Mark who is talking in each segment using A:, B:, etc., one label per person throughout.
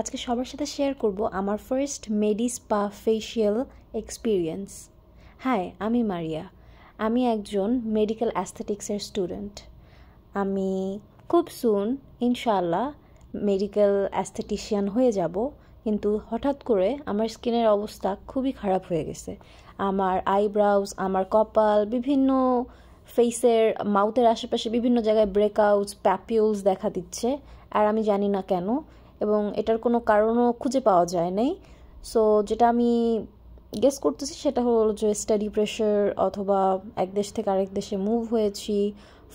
A: আজকে সবার সাথে শেয়ার করব আমার ফার্স্ট মেডি স্পা ফেশিয়াল এক্সপিরিয়েন্স। হাই, আমি মারিয়া। আমি একজন মেডিকেল অ্যাস্থেটিক্সের স্টুডেন্ট। আমি খুব সুন ইনশাআল্লাহ মেডিকেল অ্যাস্থেটিশিয়ান হয়ে যাব, কিন্তু হঠাৎ করে আমার স্কিনের অবস্থা খুবই খারাপ হয়ে গেছে। আমার আইব্রাউজ, আমার কপাল, বিভিন্ন ফেসের মাউথের আশেপাশে বিভিন্ন জায়গায় ব্রেকআউটস, প্যাপিউলস দেখা দিচ্ছে, আর আমি জানি না কেন, এবং এটার কোনো কারণও খুঁজে পাওয়া যায় নাই। সো যেটা আমি গেস করতেছি সেটা হলো যে স্টাডি প্রেশার, অথবা এক দেশ থেকে আরেক দেশে মুভ হয়েছি,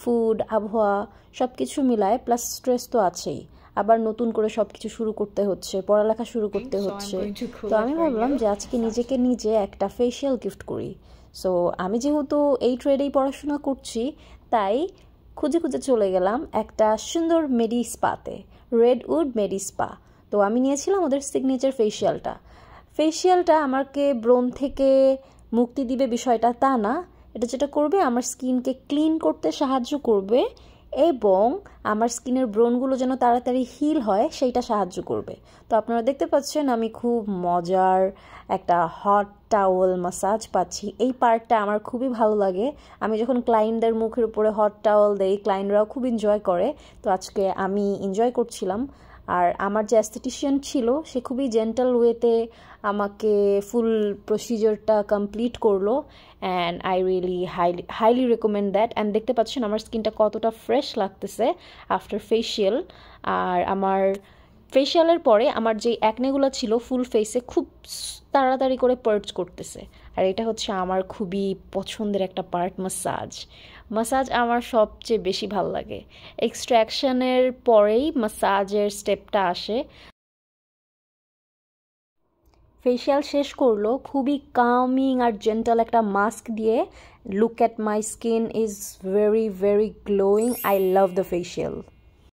A: ফুড, আবহাওয়া সব কিছু মিলায়, প্লাস স্ট্রেস তো আছেই, আবার নতুন করে সব কিছু শুরু করতে হচ্ছে, পড়ালেখা শুরু করতে হচ্ছে। তো আমি ভাবলাম যে আজকে নিজেকে নিজে একটা ফেশিয়াল গিফট করি। সো আমি যেহেতু এই ট্রেডেই পড়াশোনা করছি, তাই খুঁজে খুঁজে চলে গেলাম একটা সুন্দর মেডি স্পাতে, রেডউড মেডি স্পা। তো আমি নিয়েছিলাম ওদের সিগনেচার ফেশিয়ালটা আমাকে ব্রণ থেকে মুক্তি দিবে বিষয়টা তা না, এটা যেটা করবে আমার স্কিনকে ক্লিন করতে সাহায্য করবে, এবং আমার স্কিনের ব্রণগুলো যেন তাড়াতাড়ি হিল হয় সেইটা সাহায্য করবে। তো আপনারা দেখতে পাচ্ছেন আমি খুব মজার একটা হট টাওয়েল মাসাজ পাচ্ছি। এই পার্টটা আমার খুবই ভালো লাগে। আমি যখন ক্লায়েন্টদের মুখের উপরে হট টাওয়েল দেই, ক্লায়েন্টরাও খুব এনজয় করে। তো আজকে আমি এনজয় করছিলাম। আর আমার যে অ্যাস্থেটিশিয়ান ছিল সে খুবই জেন্টাল ওয়েতে আমাকে ফুল প্রসিজারটা কমপ্লিট করলো, and I really highly recommend that. And দেখতে পাচ্ছেন আমার স্কিনটা কতটা ফ্রেশ লাগতেছে আফটার ফেশিয়াল। আর আমার ফেশিয়ালের পরে আমার যে অ্যাকনেগুলো ছিল ফুল ফেসে খুব তাড়াতাড়ি করে পার্চ করতেছে। আর এটা হচ্ছে আমার খুবই পছন্দের একটা পার্ট, মাসাজ আমার সবচেয়ে বেশি ভালো লাগে। এক্সট্র্যাকশনের পরেই মাসাজের স্টেপটা আসে। ফেশিয়াল শেষ করলো খুবই কামিং আর জেন্টাল একটা মাস্ক দিয়ে। Look at my skin is very very glowing. I love the facial.